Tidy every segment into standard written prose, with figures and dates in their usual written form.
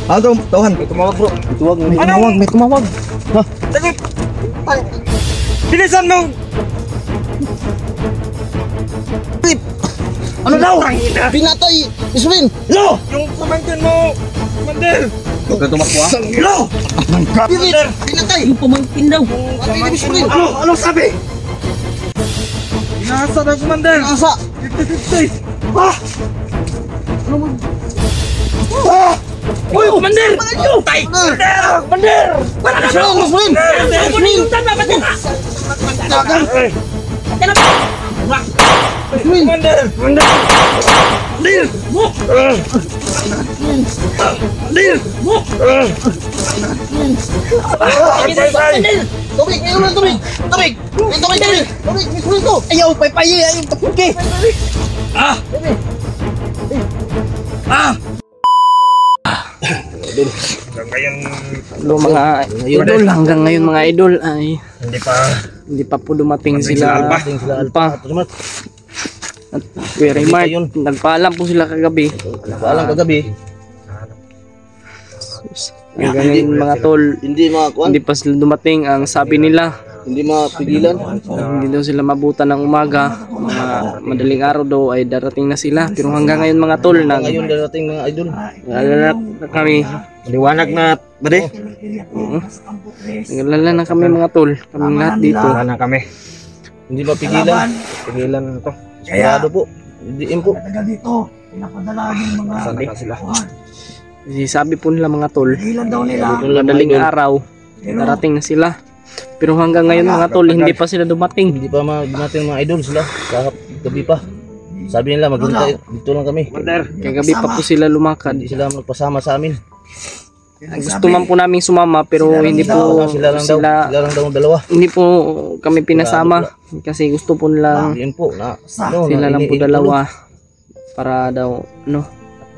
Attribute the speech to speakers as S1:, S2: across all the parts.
S1: Ano tawhan?
S2: May tumawag bro.
S1: May tumawag. Ha?
S2: Dali! Bilisan mo!
S1: Ano daw? Pinatay! Iswin!
S2: Lo! Yung pamangkin mo! Commander!
S1: Huwag ka tumakbo ha?
S2: Lo!
S1: Pinatay!
S3: Yung pamangkin daw.
S1: Patay ni Iswin!
S2: Anong sabi? Inasa na Commander!
S1: Asa!
S2: 50-50! Ah! Ah!
S3: Uy, Commander!
S2: Tay! Commander!
S3: Para na
S1: Iswin! Iswin! Iswin! Iswin!
S2: Commander! Commander! Commander! Commander!
S1: Tubig! Ngayon lang tubig! Tubig! May tubig! Tubig! Tubig! Iswin to!
S3: Ayaw, paypayi, ayaw, tapuki.
S2: Ah! Ah! Hanggang ngayon
S3: Mga idol, hanggang ngayon mga idol ay
S2: hindi pa
S3: po dumating
S2: Dumating
S3: sila
S2: sila
S3: Alpa. At Kuya Raymart, nagpaalam po sila kagabi.
S1: Paalam kagabi.
S3: Hanggang ngayon mga tol,
S1: Hindi makakuan.
S3: hindi pa sila dumating. Ang sabi nila,
S1: Hindi mapigilan.
S3: hindi daw sila mabuta ng umaga. Mga madaling araw daw ay darating na sila. Pero hanggang ngayon mga tol,
S1: Ngayon darating mga idol.
S3: nag-alala na kami.
S2: maliwanag na ba de?
S3: Nag-alala na kami mga tol. Kaming lahat dito.
S2: Wala na kami.
S1: Hindi mapigilan.
S2: Pigilan na to.
S1: Sigurado po. Hindi po.
S2: Saan na sila?
S3: Kasi sabi po nila mga tol, madaling araw, darating na sila. Pero hanggang ngayon mga tol, hindi pa sila dumating.
S1: Hindi pa dumating mga idol sila. Kahap gabi pa. Sabi nila maghintay dito lang kami.
S2: Commander!
S3: Kagabi pa po sila lumakad.
S1: Hindi sila magpasama sa amin.
S3: Gusto man po naming sumama pero hindi po
S1: Sila lang daw dalawa.
S3: hindi po kami pinasama kasi gusto po nilang
S1: Yun po na.
S3: sila lang po dalawa para daw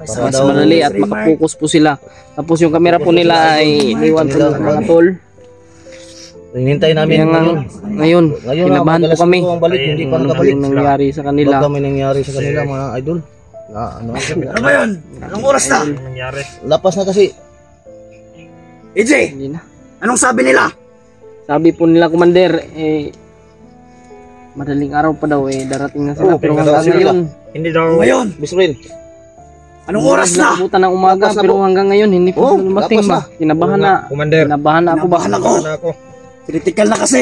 S3: mas
S1: daw-
S3: madali at makapokus po sila. Tapos yung camera po nila ay iniwan po ng mga tol.
S1: Hinintay namin
S3: Kaya nga,
S1: ngayon.
S3: ngayon kinabahan po kami.
S1: Ang balik, hindi pa
S3: Ano po
S1: nakabalik.
S3: yung nangyari sa kanila.
S1: Baka may nangyari sa kanila mga idol. Na,
S2: Ano ba yun? Anong oras na? Anong nangyari?
S1: lapas na kasi.
S2: EJ!
S3: Hindi na.
S2: Anong sabi nila?
S3: Sabi po nila Commander madaling araw pa daw darating na sila. Pero hanggang ngayon
S2: Hindi daw. Ngayon!
S1: Bisrin.
S2: Anong oras na?
S3: Nabutan ng umaga
S1: Lapas na
S3: pero
S1: po.
S3: hanggang ngayon hindi po
S1: Oh,
S3: sila dumating
S1: lapas
S3: ba.
S1: na.
S3: Kinabahan na.
S2: Commander.
S3: Kinabahan na ako ba?
S2: Kinabahan ako. Critical na kasi.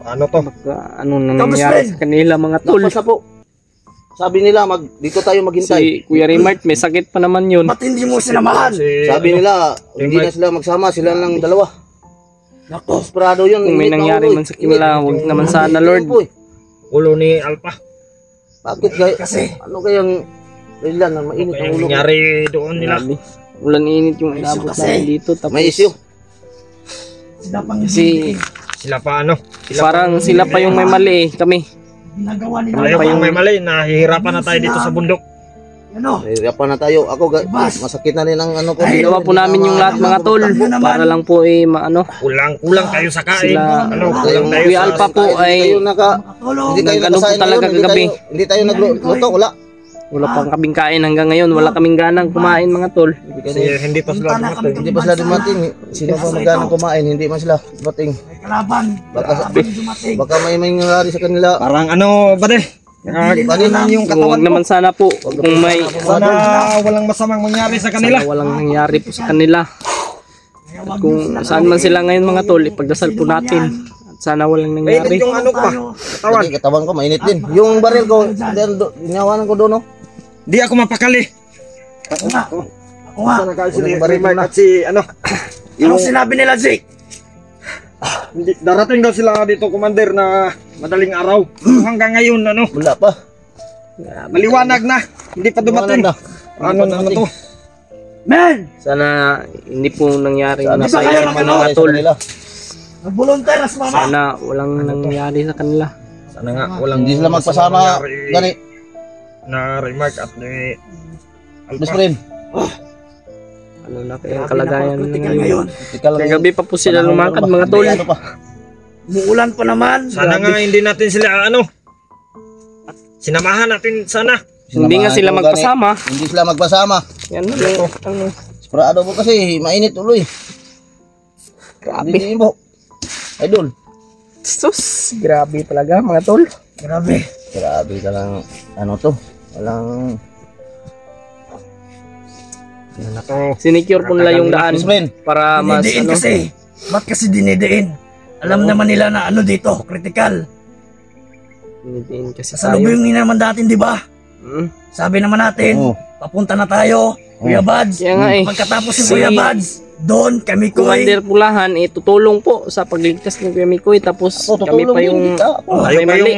S2: Ano to?
S3: Baka ano na nangyari sa kanila mga tol.
S1: Lapas na po. Sabi nila dito tayo maghintay.
S3: Si Kuya Raymart may sakit pa naman yun.
S2: Ba't hindi mo sinamahan?
S1: Sabi nila hindi na sila magsama, sila lang dalawa.
S2: Nako.
S1: Esperado yun.
S3: Kung may
S1: init na
S3: nangyari
S1: ulo,
S3: man sa kanila, huwag naman sana Lord.
S1: Init po eh.
S2: Ulo ni Alpha.
S1: Bakit kaya?
S2: Kasi
S1: Ano kayang dahilan na mainit ang
S2: Kaya
S1: ulo?
S2: nangyari doon nila.
S3: Ulan init yung inabot
S2: kasi.
S3: namin dito. Tapos,
S1: May issue.
S3: kasi
S2: Sila pa ano?
S3: parang sila pa yung may mali kami.
S2: Ayaw yung may mali. Nahihirapan na tayo dito sa bundok.
S1: Hirapan na tayo. Ako masakit na rin ang ano ko.
S3: Ginawa po namin yung lahat mga tol para lang po
S2: Kulang tayo sa kain.
S3: Sila-
S2: Ano? Kulang tayo
S3: Kuya
S2: sa...
S3: Alpha po ay
S1: Hindi tayo
S3: nag-ano po
S1: nakasain
S3: talaga
S1: ngayon,
S3: kagabi.
S1: Hindi tayo nagluto, wala.
S3: wala pang kaming kain hanggang ngayon. Wala kaming ganang kumain mga tol.
S2: Kasi hindi pa sila dumating.
S1: Hindi pa sila dumating. Sino pa magganang kumain, hindi man sila dumating. Baka may nangyari sa kanila.
S2: Parang ano ba de? Panin yung
S3: Huwag
S2: katawan ko.
S3: naman sana po kung may
S2: Sana walang masamang mangyari sa kanila.
S3: sana walang nangyari po sa kanila. At kung saan man sila ngayon mga tol, ipagdasal po natin. At sana walang
S2: Mainit
S3: nangyari.
S2: yung ano ko ba? Katawan.
S1: Hindi, katawan ko mainit din. Yung baril ko, dinawanan ko doon, no?
S2: Di ako mapakali. Ako nga. Sana ka si
S1: Unang baril
S2: Raymart
S1: na.
S2: at si ano. Anong sinabi nila, Jake? Darating daw sila dito, Commander, na madaling araw. Hanggang ngayon, ano,
S1: Wala pa.
S2: maliwanag na. Hindi pa dumating. Ano naman to? Men!
S3: Sana hindi po nangyari
S1: Sana
S3: na sa
S1: kaya
S3: iyo
S1: naman
S3: mga tol.
S2: Volunteers,
S3: Sana walang nangyari sa kanila.
S2: Sana nga, walang
S1: Hindi sila magpasama.
S2: mangyari
S1: Gani,
S2: na Remark at ni
S1: best
S2: Alpha.
S1: friend.
S3: Ano na kaya ang kalagayan nila ngayon.
S1: Ikaw lang.
S3: Kagabi pa po sila lumakad mga tol.
S1: Ano pa?
S2: Muulan pa naman. Sana nga hindi natin sila ano. Sinamahan natin sana.
S3: Hindi nga sila
S1: Sinamahan ko,
S3: magpasama.
S1: gani. Hindi sila magpasama.
S3: Yan lang.
S1: Sprado po kasi, mainit tuloy.
S3: Grabe.
S1: Hindi mo. Idol.
S3: Sus, grabe talaga mga tol.
S2: Grabe.
S1: Grabe ka lang, ano to. Walang...
S3: Sinicure po nila yung daan
S1: Yes, friend.
S3: para mas
S2: Dinidiin
S3: ano.
S2: kasi. Ba't kasi dinidiin? Alam naman nila na ano dito, critical.
S3: Dinidiin kasi
S2: Sa
S3: tayo.
S2: lubing naman datin, di ba?
S3: Mm.
S2: Sabi naman natin,
S1: Oo.
S2: papunta na tayo, Kuya Buds.
S3: Kaya nga eh.
S2: Pagkatapos si
S3: Si
S2: Kuya Buds, doon kami ko
S3: Commander Pulahan tutulong po sa pagligtas ng Kuya Mikoy tapos
S1: Ako,
S3: kami
S1: tutulong
S3: pa yung
S1: din. Ako.
S3: may mali.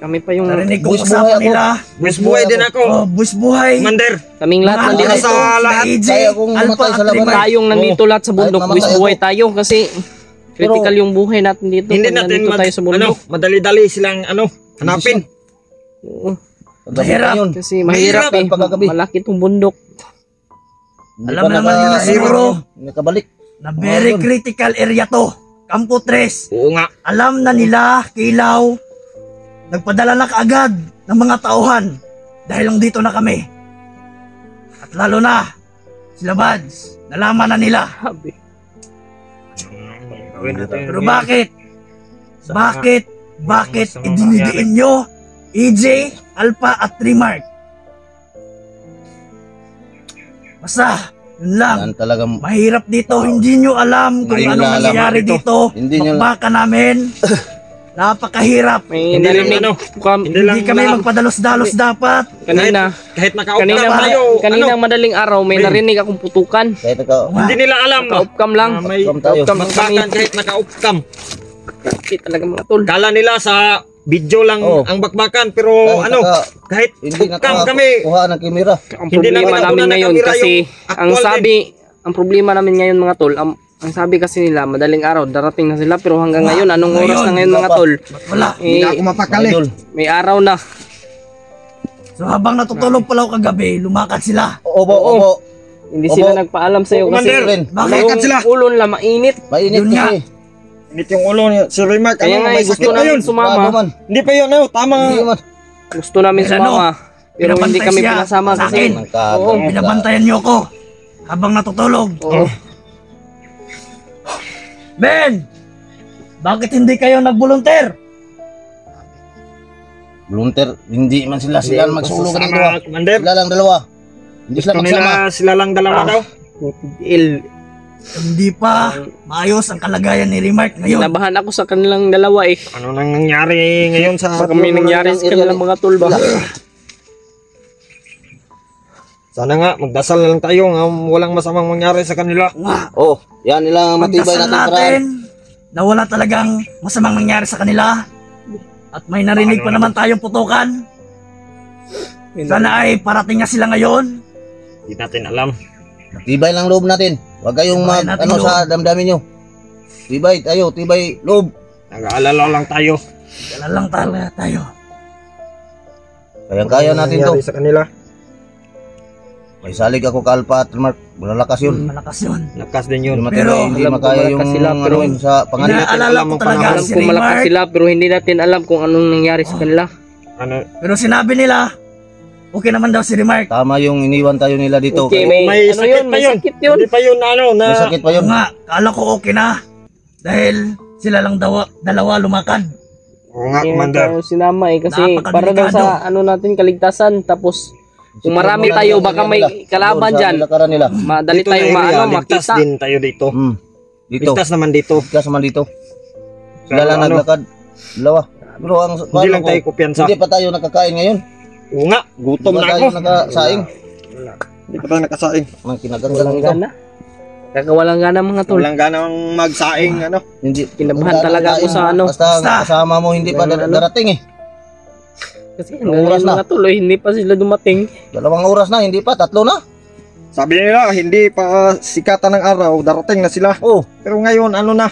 S3: Kami pa yung
S2: Narinig ko
S1: Buwis
S2: usapan
S1: buhay ako.
S2: nila.
S4: Buwis buhay din ako.
S2: Oh, buwis buhay.
S4: Commander.
S3: kaming lahat
S2: Mga
S3: nandito.
S2: ito,
S4: sa lahat.
S2: si AJ,
S1: Kaya kung
S2: Alpha
S1: mamatay sa
S2: at
S1: laban.
S2: Rimar.
S3: Tayong nandito lahat sa bundok,
S1: Kahit
S3: buwis
S1: mamatay
S3: buhay
S1: ako.
S3: tayo kasi critical yung buhay natin dito.
S4: Hindi
S3: pag
S4: natin
S3: nandito tayo sa bundok.
S4: madali-dali silang hanapin.
S3: Oo,
S2: Mahirap.
S1: Yun.
S3: kasi mahirap eh.
S1: pagkagabi.
S3: Malaki tong bundok.
S1: Hindi
S2: Alam
S1: pa
S2: naman nila siguro
S1: Nakabalik.
S2: na very critical area to. Campo 3.
S4: Oo nga.
S2: Alam na nila, Kilaw, nagpadala na kaagad ng mga tauhan dahil lang dito na kami. At lalo na, sila Buds, nalaman na nila.
S3: Sabi.
S2: Pero bakit? Bakit idinidiin nyo EJ, Alpha at Remark? Basta, yun lang.
S1: Yan talagang
S2: Mahirap dito, hindi nyo alam kung
S1: Ngayon
S2: anong
S1: lang alam
S2: nangyayari
S4: dito.
S2: dito.
S1: Hindi nyo-
S2: Bakbaka namin. Napakahirap.
S3: May
S4: Hindi lang
S3: narinig
S4: hindi lang
S2: Hindi kami
S4: alam.
S2: magpadalos-dalos dapat.
S3: kanina.
S4: Kahit nakaupo
S3: Kanina,
S4: lang tayo.
S3: kanina madaling araw may narinig akong putukan.
S1: kahit naka...
S4: Hindi nila alam.
S3: Kaupkam lang.
S4: May
S1: Kaupkam tayo.
S3: Kaupkam lang kami.
S4: magbakan kahit nakaupkam.
S3: Grabe talaga mga tol.
S4: Kala nila sa video lang
S1: Oo.
S4: ang bakbakan pero kahit
S1: Hindi
S4: upkam
S1: naka...
S4: kami.
S1: Kuha ng kamera.
S3: Ang
S4: Hindi
S3: problema
S4: naman ako
S3: namin
S4: na
S3: ngayon
S4: nakamira
S3: kasi
S4: yung
S3: ang
S4: actual
S3: sabi, ang problema namin ngayon mga tol, ang sabi kasi nila madaling araw darating na sila pero hanggang ngayon anong oras na ngayon mga tol?
S2: Ba't wala?
S4: Hindi
S3: Eh,
S4: na ako mapakali.
S1: Idol.
S3: may araw na.
S2: So habang natutulog pala ako kagabi, lumakad sila.
S1: Obo,
S3: Oo.
S1: obo.
S3: Hindi
S1: Opo.
S3: sila nagpaalam sa iyo kasi
S4: Commander,
S1: Friend,
S2: Bakit?
S4: Bakit sila?
S3: yung ulo nila mainit.
S1: mainit
S2: Yun nga.
S1: kasi.
S4: Init yung ulo niya. Si Remark,
S3: Kaya nga
S4: may
S3: gusto
S4: sakit pa yun.
S3: namin sumama.
S1: Ano man.
S4: Hindi pa yun, tama.
S1: Hindi man.
S3: Gusto namin
S2: Pero
S3: sumama. Pero hindi
S2: pinabantay
S3: kami
S2: siya
S3: pinasama
S2: sa
S3: kasi
S2: akin.
S3: Oo.
S2: Binabantayan niyo ako habang natutulog.
S3: Oo.
S2: Ben! Bakit hindi kayo nag-volunteer?
S1: Volunteer, hindi man sila magsulong ng dalawa.
S4: Commander,
S1: Sila lang dalawa. Hindi sila
S4: gusto
S1: magsama.
S4: nila sila lang dalawa daw.
S2: Hindi pa maayos ang kalagayan ni Remark ngayon.
S3: Nabahan ako sa kanilang dalawa eh.
S4: Ano nang nangyari ngayon sa...
S3: Baka may nangyari sa kanilang mga tol ba?
S4: Sana nga, magdasal na lang tayo nga walang masamang mangyari sa kanila.
S2: Nga,
S1: Oh, yan nila ang matibay
S2: magdasal
S1: natin paraan.
S2: natin na wala talagang masamang nangyari sa kanila. At may narinig pa naman tayong putukan. Sana ay parating na sila ngayon.
S4: Hindi natin alam.
S1: Tibay lang loob natin. Huwag kayong
S2: Tibay natin
S1: ano
S2: loob.
S1: sa damdamin nyo. Tibay tayo, tibay loob.
S4: Nag-aalala lang tayo.
S2: Wala lang talaga tayo.
S1: Kaya natin to.
S4: Nangyari sa kanila.
S1: May salig ako kalpa at Mark. Malalakas yun.
S2: Malakas yun.
S4: Lakas din yun.
S1: Hindi
S2: Pero,
S1: matibay, hindi
S3: alam ko
S1: makaya
S3: malakas
S1: yung
S3: sila, pero
S1: ano yun sa pangalan.
S2: Inaalala ko talaga
S3: Alam
S2: si
S3: ko malakas
S2: Remark.
S3: sila pero hindi natin alam kung anong nangyari sa kanila.
S4: Ano,
S2: Pero sinabi nila, okay naman daw si Remark.
S1: Tama yung iniwan tayo nila dito.
S3: Okay, may,
S4: may
S3: ano
S4: sakit
S3: yun,
S4: pa
S3: may
S4: yun.
S3: sakit yun.
S4: Hindi pa yun ano na...
S1: May sakit pa yun.
S2: Nga, kala ko okay na. Dahil sila lang dalawa lumakad.
S4: Oo nga,
S3: Kaya
S4: Commander.
S3: tayo sinama eh kasi
S2: Napakadelikado.
S3: para daw sa ano natin kaligtasan tapos kung marami
S1: Siguro
S3: tayo
S1: muna
S3: baka
S1: nila
S3: may
S1: nila.
S3: kalaban
S1: Doon sa
S3: dyan.
S1: nilakaran nila.
S3: Madali
S4: Dito na
S3: tayong
S4: area,
S3: maano
S4: ligtas
S3: makita.
S4: din tayo dito.
S1: Dito.
S4: Ligtas naman dito.
S1: Ligtas naman dito. Sila
S4: Pero
S1: lang
S4: ano,
S1: naglakad. Dalawa. Pero ang
S4: Hindi
S1: paano
S4: lang
S1: ko,
S4: tayo kumpiyansa.
S1: hindi pa tayo nakakain ngayon.
S4: Oo nga, gutom
S1: Hindi
S4: na
S1: pa
S4: ako.
S1: tayo nakasaing.
S4: Hindi pa tayo nakasaing.
S1: Ang kinaganda lang
S3: Walang
S1: ito.
S3: gana. Kakawalang gana mga tol.
S4: Walang ganang magsaing, ano.
S1: Hindi.
S3: Kinabahan
S1: Kung
S3: talaga ako
S1: kakain,
S3: sa ano.
S1: Basta
S2: Basta.
S1: kasama mo hindi pa
S3: Ano?
S1: darating eh.
S3: Kasi hanggang
S1: Oras
S3: ngayon
S1: na.
S3: mga tol eh, hindi pa sila dumating.
S1: 2 oras na, hindi pa, 3 na.
S4: Sabi nila, hindi pa sikatan ng araw, darating na sila.
S1: Oh,
S4: Pero ngayon, ano na,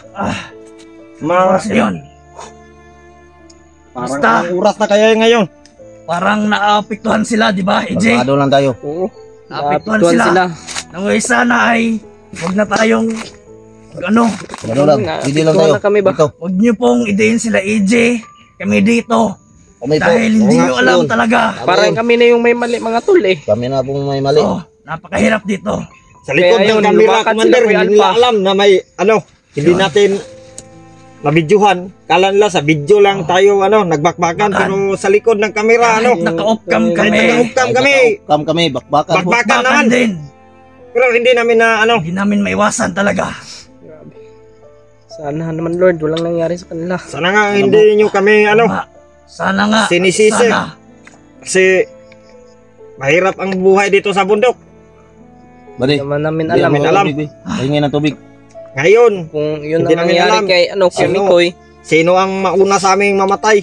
S2: Oras na yun.
S4: parang
S2: Basta.
S4: anong oras na kaya ngayon.
S2: Parang naapektuhan sila, di ba, EJ?
S1: magpado lang tayo.
S3: Oo.
S2: Naapektuhan
S3: Naapektuhan
S2: sila.
S3: sila.
S2: Nang sana ay huwag na tayong ano,
S1: Ano lang, hindi lang tayo.
S3: Na kami ba?
S1: Dito.
S2: huwag niyo pong idein sila EJ, kami dito.
S1: Kami po.
S2: Dahil hindi
S1: Oo nga,
S2: niyo alam
S1: yun.
S2: talaga.
S3: Parang kami na yung may mali mga tol eh.
S1: Kami na pong may mali.
S2: Oh, napakahirap dito.
S4: Sa likod
S3: Kaya
S4: ng
S3: yun,
S4: camera,
S3: lumakad
S4: Commander,
S3: sila, Kuya
S4: hindi nila
S3: Alpha.
S4: alam na may, hindi natin nabidyohan. Kala nila sa video lang tayo, nagbakbakan, pero sa likod ng camera,
S2: Naka-off-cam
S4: kahit
S2: kami.
S4: naka-off-cam kami,
S1: Kam kami, bakbakan.
S4: Bakbakan
S2: Bakbakan
S4: naman.
S2: din.
S4: pero hindi namin na,
S2: Hindi namin maiwasan talaga.
S3: Grabe. Sana naman Lord, walang nangyari sa kanila.
S4: sana nga hindi nyo kami,
S2: Sana nga.
S4: Sinisisi.
S2: Sana.
S4: kasi mahirap ang buhay dito sa bundok.
S1: Bari,
S3: Hindi naman namin
S1: hindi
S3: alam
S1: namin
S4: alam.
S1: Pahingin ng tubig.
S4: Ngayon,
S3: kung yun
S4: Hindi
S3: ang
S4: namin
S3: nangyari
S4: alam.
S3: kay Kuya
S4: Ano?
S3: Mikoy.
S4: sino ang mauna sa aming mamatay?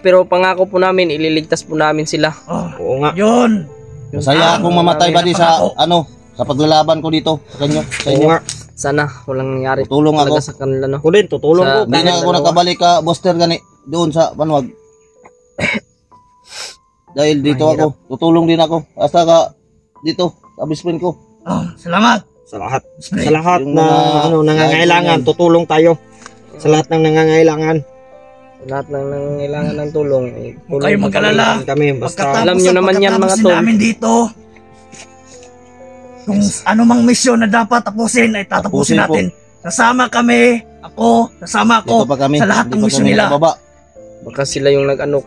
S3: Pero pangako po namin, ililigtas po namin sila.
S2: Oh,
S4: Oo nga.
S2: yun.
S1: Masaya akong mamatay badi sa sa paglalaban ko dito sa inyo. Sa
S4: Oo
S1: inyo.
S4: nga.
S3: Sana walang nangyari
S1: Tutulong
S3: talaga
S1: ako.
S3: sa kanila, no?
S4: Ako din, tutulong
S3: Sa-
S4: ko.
S1: Hindi na ako
S3: Dalawa.
S1: nakabalik ka Buster gani doon sa Banwag. Dahil dito
S3: Mahirap.
S1: ako, tutulong din ako hasta ka dito sa best friend ko.
S2: Oh, salamat.
S4: Sa lahat
S1: Yung
S4: na
S1: mga-
S4: nangangailangan,
S1: yan.
S4: tutulong tayo. Sa lahat ng nangangailangan.
S3: Lahat ng nangangailangan ng tulong.
S2: Huwag kayong mag-alala.
S4: Kami, basta
S3: Alam nyo naman yan, mga
S2: pagkatapos
S3: tol.
S2: namin dito, kung ano mang misyon na dapat tapusin ay tatapusin
S1: Tapusin po.
S2: natin. Kasama kami, kasama
S1: Dito
S2: ako
S1: pa kami.
S2: sa lahat
S1: Hindi
S2: ng
S1: pa
S2: misyon
S1: kami
S2: nila.
S1: nakababa.
S3: Baka sila yung yung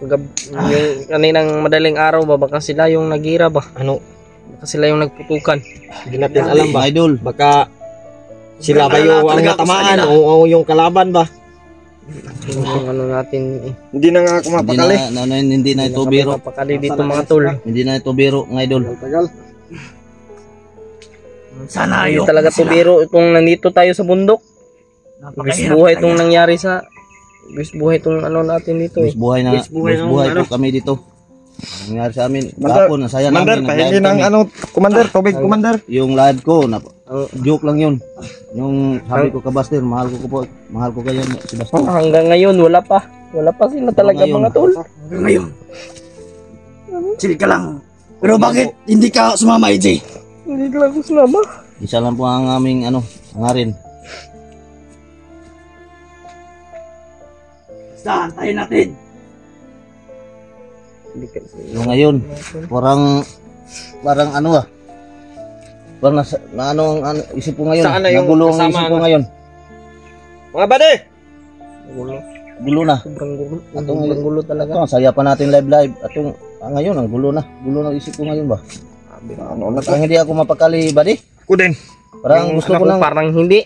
S3: kaninang madaling araw ba? Baka sila yung nagira ba? Baka sila yung nagputukan.
S4: hindi natin alam ba?
S1: Mga idol,
S4: Baka sila ba yung ang
S2: Talaga ako sa
S4: natamaan
S2: kanila.
S4: o yung kalaban ba?
S3: Yung ano natin
S4: Hindi na nga ako
S1: hindi
S4: mapakali.
S1: hindi na ito biro.
S3: Napakali dito mga tol.
S1: Hindi na ito biro, mga idol.
S4: Tagal.
S2: Sana
S3: Hindi
S2: ayoko
S3: talaga
S2: na sila.
S3: tubiro itong nandito tayo sa bundok. Bis
S2: Napakahirap
S3: buhay
S2: talaga.
S3: itong nangyari sa bis buhay itong ano natin dito eh.
S1: Mas buhay na,
S4: Mas buhay
S1: mas
S4: ng
S1: buhay po
S4: ano.
S1: kami dito. Ang nangyari sa amin,
S4: Commander,
S1: kahapon, nasaya
S4: Commander,
S1: namin.
S4: pahingi
S1: nag-live
S4: ng
S1: kami.
S4: Commander, tubig, Commander.
S1: Yung live ko,
S3: Ang,
S1: joke lang yun. Yung sabi ko ka Buster, mahal ko kayo si Buster.
S3: hanggang ngayon wala pa sila talaga
S1: ngayon.
S3: mga tol.
S2: Hanggang ngayon. Chill ka lang. Pero bakit hindi ka sumama, AJ?
S3: Hindi lang ako sumama.
S1: Isa lang po ang aming hangarin.
S2: Basta, antayin natin.
S3: Hindi ka-
S1: Yung ngayon, parang parang ang isip ko ngayon.
S4: Saan na yung
S1: Nagulo ang
S4: kasama,
S1: isip ko ngayon.
S4: Mga bade!
S3: Gulo.
S1: Gulo na.
S3: Sobrang gulo.
S1: Atong-
S3: Sobrang gulo talaga.
S1: Ito, ang saya pa natin live. Atong ngayon, ang gulo na. Gulo na isip ko ngayon ba?
S4: Ano na
S1: Parang hindi ako mapakali, buddy.
S4: Ako din.
S1: Parang
S4: Yung
S1: gusto ko
S3: Ako
S1: nang,
S3: parang hindi.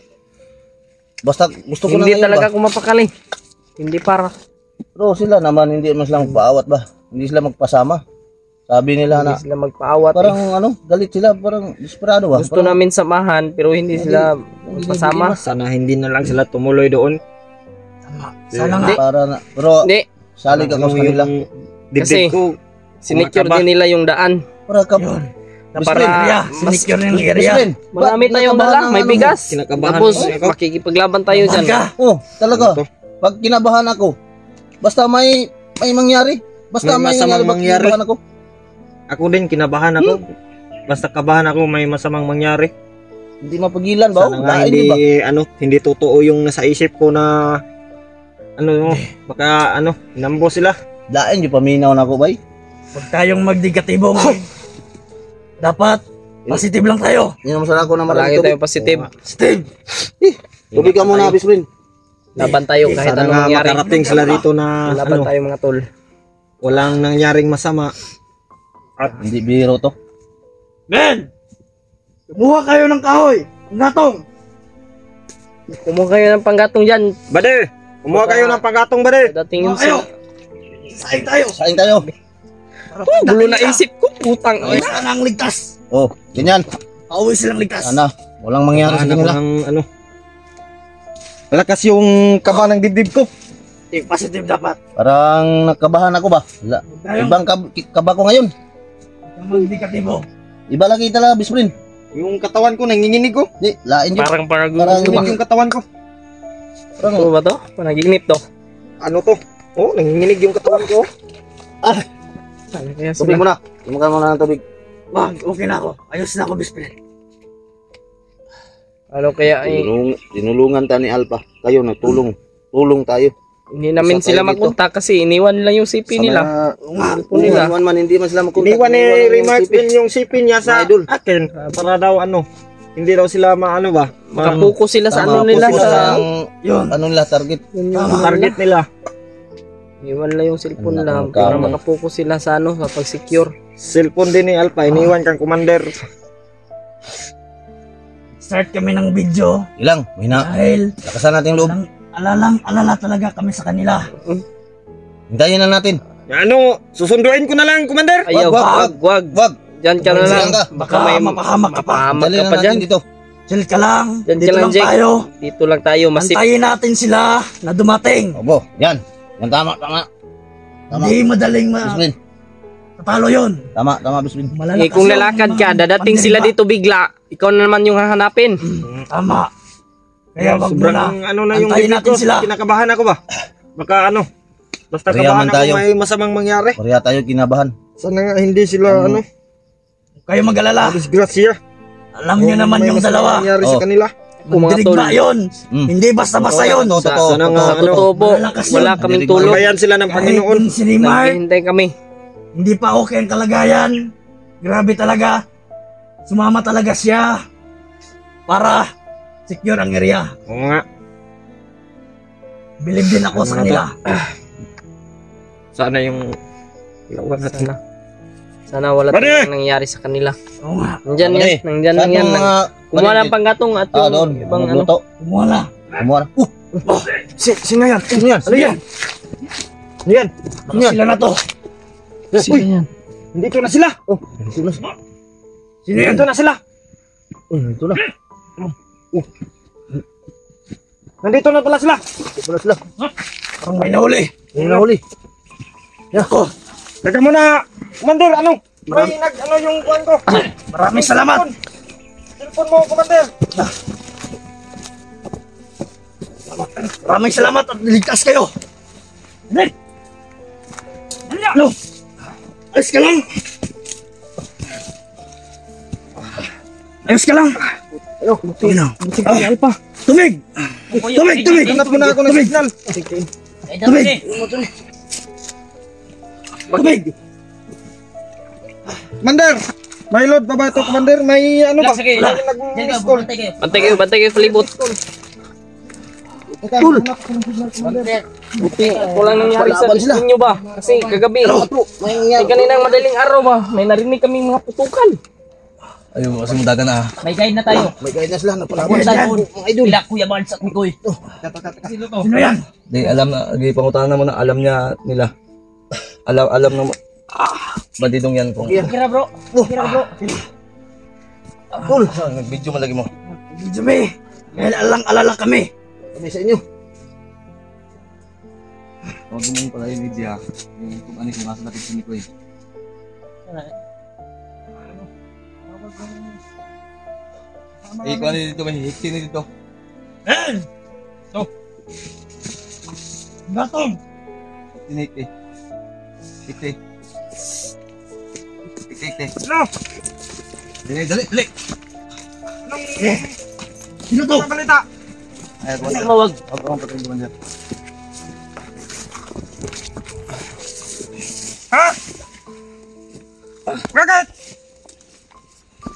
S1: basta gusto ko na
S3: Hindi
S1: ngayon
S3: talaga
S1: ba?
S3: ako mapakali. Hindi para.
S1: Pero sila naman, hindi naman sila magpaawat ba? Hindi sila magpasama. Sabi nila na,
S3: Hindi sila magpaawat.
S1: parang
S3: eh.
S1: galit sila, parang desperado ba?
S3: Gusto namin samahan pero hindi sila magpasama.
S4: Sana hindi na lang sila tumuloy doon.
S2: Sana nga.
S3: Hindi.
S1: Para na, pero
S3: Hindi.
S1: salig ako sa kanila.
S3: Kasi,
S4: Dibdib ko.
S3: Sinicure
S4: Kumakaba.
S3: din nila yung daan.
S1: Para ka,
S2: Yun.
S3: Na
S1: Best
S3: para
S1: friend,
S2: Area,
S3: mas
S2: sinicure ng
S1: best
S2: area.
S1: friend,
S3: marami
S1: ba't
S3: tayong
S1: nakabahan
S3: dala,
S1: ang
S3: may
S1: ano mo?
S3: bigas.
S4: Kinakabahan
S3: Tapos
S4: ako.
S3: makikipaglaban tayo dyan.
S2: Ka.
S1: Oh, talaga.
S4: Ano to?
S1: Pag kinabahan ako, basta may mangyari. Basta
S4: May
S1: may
S4: masamang
S1: pag
S4: mangyari.
S1: kinabahan ako.
S4: Ako din, kinabahan ako. Basta kabahan ako, may masamang mangyari.
S1: Hindi mapagilan ba?
S4: Sana nga
S1: Lain, di ba?
S4: hindi totoo yung nasa isip ko na baka hinambo sila.
S1: Lain, di paminaw na ako, bay.
S2: Huwag tayong magnegatibong. Dapat, positive lang tayo.
S1: Hindi naman sana ako na
S3: Palagi
S1: maraming
S3: tayo
S1: tubig.
S3: positive.
S2: Steve.
S1: Tubig ka muna, best friend.
S3: Laban tayo kahit
S4: Sana
S3: anong
S4: nga
S3: mangyari.
S4: makarating sila dito na
S3: Laban tayo mga tol.
S4: walang nangyaring masama.
S1: Hindi biro to.
S2: Men! Kumuha kayo ng kahoy. Ang gatong.
S3: Kumuha kayo ng panggatong dyan.
S4: Bade! Kumuha kayo ng panggatong, bade!
S3: Dating
S2: Kumuha
S3: yung
S2: kayo. Saing tayo.
S1: Saing tayo.
S3: gulo na isip ko. Putang.
S2: Ay, sana ang ligtas.
S1: Oh, ganyan.
S2: Pauwi silang ligtas.
S1: Sana. Walang mangyari sa
S4: Hanap
S1: kanila.
S4: ng malakas yung kaba ng dibdib ko.
S2: Think positive dapat.
S1: Parang nakabahan ako ba? Wala.
S2: Tayo.
S1: Ibang kaba ko ngayon.
S2: Ang magnegatibong.
S1: Iba lagi talaga, best friend.
S4: Yung katawan ko, nanginginig ko.
S1: Di, lain yun.
S3: Parang
S1: Parang-
S4: Nanginginig yung katawan ko.
S1: Parang,
S3: Ano ba to? Panaginip to.
S4: Ano to? Oh, nanginginig yung katawan ko.
S3: Ano kaya
S1: tubig
S3: sila?
S1: muna. Tumakan muna ng tubig.
S2: Wag, okay na ako. Ayos na ako, best friend.
S3: Ano kaya ay
S1: Tinulungan ta ni Alpha. Kayo, nagtulong. Tulong tayo.
S3: hindi namin
S1: Isa
S3: sila
S1: tayo dito.
S3: makontak kasi iniwan nila yung CP nila.
S1: Oo nga.
S3: Cellphone nila.
S1: Iwan man, hindi man sila makontak.
S4: Iniwan ni
S1: Iniwan lang yung
S4: Remark
S1: CP.
S4: din yung sipin niya sa
S1: Mga idol.
S4: akin. Para daw hindi daw sila maano ba?
S3: Makapokus sila sa ano
S1: Tama,
S3: nila
S1: focus
S3: sa
S1: ang
S2: Yun.
S1: ano nila target.
S4: target nila.
S3: iwan lang yung cellphone
S1: Wala
S3: lang
S1: kang
S3: para
S1: kamo.
S3: makapokus sila sa ano sa pag-secure.
S4: Cellphone din ni Alpha, iniwan kang commander.
S2: Start kami ng video
S1: Ilang, mahina.
S2: dahil
S1: Lakasan natin yung loob.
S2: alala talaga kami sa kanila.
S1: Hintayin na natin.
S4: Ano, susunduin ko na lang, commander.
S3: Ayaw, wag.
S1: Wag.
S3: Diyan ka na lang.
S1: Silang ka.
S3: Baka may
S2: mapahamak ka pa.
S3: mapahamak
S1: Dali
S3: ka
S1: na
S3: pa
S1: natin
S3: dyan.
S1: dito.
S2: Chill ka lang.
S3: Diyan ka
S2: Dito
S3: lang,
S2: lang
S3: Jake.
S2: tayo.
S3: Dito lang tayo, masip.
S2: Antayin natin sila na dumating.
S1: Obo, yan. Yan tama. Tama,
S2: Hindi madaling
S1: Biswin.
S2: tatalo yun.
S1: Tama, Biswin.
S2: Malalakas
S3: Eh, kung
S2: yun,
S3: lalakad
S2: mga
S3: ka, dadating sila
S2: pandirba.
S3: dito bigla. Ikaw na naman yung hahanapin.
S2: Tama. Kaya wag mo na.
S4: Sobrang ano na yung
S2: Antayin
S4: bibig
S2: natin
S4: ko.
S2: sila.
S4: Kinakabahan ako ba? Baka ano, basta
S1: Parehaman
S4: kabahan ako
S1: tayo.
S4: may masamang mangyari.
S1: Pareha tayo kinabahan.
S4: Sana nga hindi sila ano,
S2: Kayo mag-alala.
S4: disgrasya.
S2: Alam nyo naman
S4: May
S2: yung
S4: masamang
S2: dalawa.
S4: mangyari sa
S1: Oh.
S4: kanila.
S3: Kung mga tol.
S2: Dirigma yun. Hindi basta-basta yun.
S1: Totoo.
S4: Sana nga,
S3: Sa
S4: ano,
S3: totoo po,
S2: Malalakas yun.
S3: wala kaming
S1: Dirigma.
S3: tulog.
S4: Gabayan sila ng Panginoon.
S2: Kahit si Neymar,
S3: Naghihintay kami.
S2: hindi pa okay ang kalagayan. Grabe talaga. Sumama talaga siya para secure ang area.
S4: Oo nga.
S2: Believe din ako sa kanila.
S4: Sana yung
S3: Ilawan natin na. Sana wala
S4: Pare!
S3: tayong nangyari sa kanila.
S2: Oo nga.
S3: Nandyan
S1: Pare,
S3: yan, nandyan lang
S1: Saan
S3: yan.
S1: yung mga...
S3: Kumuha ng panggatong at
S1: Ah, doon.
S3: yung ibang ano.
S1: Magluto.
S2: Kumuha na.
S1: Kumuha na.
S4: Sino yan?
S1: Ano yan?
S4: Ano yan? Ano yan?
S2: Baka sila na to.
S3: Sino yan?
S4: Nandito na sila. Oh,
S2: Sino yan?
S4: nandito na sila.
S1: Ito na.
S4: Nandito na pala sila.
S1: Wala sila.
S2: Parang may nahuli.
S1: May nahuli.
S2: Ako.
S4: Teka muna, Commander, ano? May ano yung kuhan ko.
S2: Maraming salamat.
S4: Cellphone mo, Commander.
S2: Maraming salamat at ligtas kayo. Dali. Ano? Ayos ka lang. Ayos ka lang.
S1: Ano?
S2: Alpa. Tumig. Tumig.
S4: Hanap mo na ako ng signal.
S2: Tumig. Tumig.
S4: Commander, may load pa ba ito, Commander? May ano ba?
S5: Sige.
S4: May nag-miss call.
S3: Bantay kayo palibot.
S4: Cool.
S3: Buti, walang nangyari sa
S1: Laban sila.
S3: inyo ba? Kasi kagabi, may kaninang madaling araw ba? May narinig kaming mga putukan.
S1: Ayun, kasi mudaga na.
S5: May guide na tayo.
S1: May guide na sila. Napalaban
S5: Mga
S1: sila.
S5: idol. Mga idol. Ila Kuya Barnes at Mikoy. Sino to?
S2: Sino yan?
S1: Di, alam na. Di, pangutahan na mo na. Alam niya nila. Alam na. Bandidong yan kung...
S5: Kira bro. Kira bro.
S1: Cool. Nag-video malagi mo.
S2: Jimmy. Dahil alang-alala kami.
S1: Kami sa inyo. Huwag mo pala yung video. Kung ano yung nasa natin si Mikoy. Eh, kung ano dito, may hikti na dito.
S2: Gatong.
S1: Hikti. Hikti. Hikti.
S4: Ano?
S1: Dali.
S2: Sino to?
S4: Ano balita?
S1: Ay,
S3: Mawag.
S1: Huwag akong patunggulan dyan.
S4: Ha? Bakit?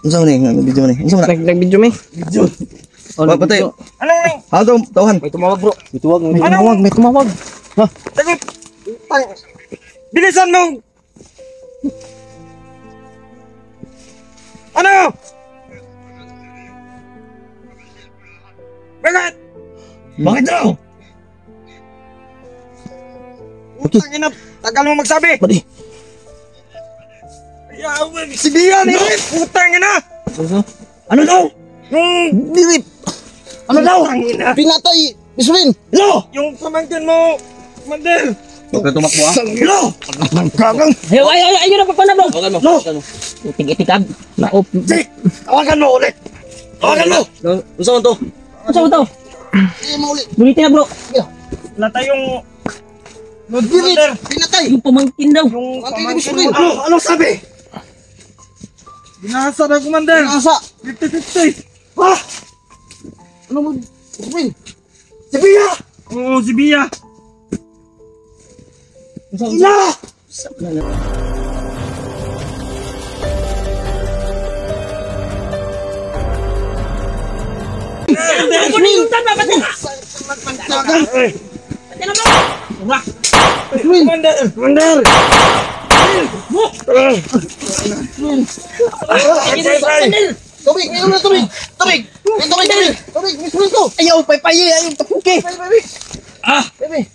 S1: Ano sa mga video mo ni? Ano sa mga?
S3: Nag-video may?
S2: Video.
S1: Wag patay.
S4: Anong nang?
S1: Ano to? Tauhan.
S3: May tumawag bro.
S1: May tuwag.
S3: May tumawag.
S4: Sagot. Bilisan mo. Ano? Bakit?
S2: Bakit daw?
S4: Utang ina, tagal mo magsabi.
S1: Pati.
S4: Sige yan, utang ina.
S2: Ano daw?
S4: Yung,
S1: Dirip.
S2: Ano daw?
S4: utang ina.
S1: Pinatay. Biswin.
S2: Ano?
S4: Yung pamangkin mo, Commander.
S1: Huwag ka tumakbo ha.
S2: Ano? Gagang.
S5: Ayun na pa na bro.
S1: Huwag mo.
S2: No.
S5: Itig-itikag. Naop.
S2: Jake, tawagan mo ulit. Tawagan mo.
S1: Ano sa to?
S5: Ano sa ito?
S1: Hindi mauli.
S5: Bulitin na bro.
S4: Wala tayong
S1: Dirip. Pinatay.
S5: Yung pamangkin daw.
S4: yung
S1: Ang
S4: pamangkin
S1: kaibigan
S4: mo.
S2: Ano sabi?
S4: Binasa na, Commander.
S1: Asa.
S4: 50-50.
S2: Ha?
S1: Ano mo? Biswin.
S2: Si Bia!
S4: Oo, si Bia.
S2: Ina!
S5: Ako na yung tama, pati na! Pati na mo!
S4: Commander! Commander!
S2: Tubig! Mayroon na tubig! Tubig! May tubig! Tubig! May sulit ko! Ayaw! Paypaye! Ayaw! Tapuki!
S5: Ah!
S2: Bebe!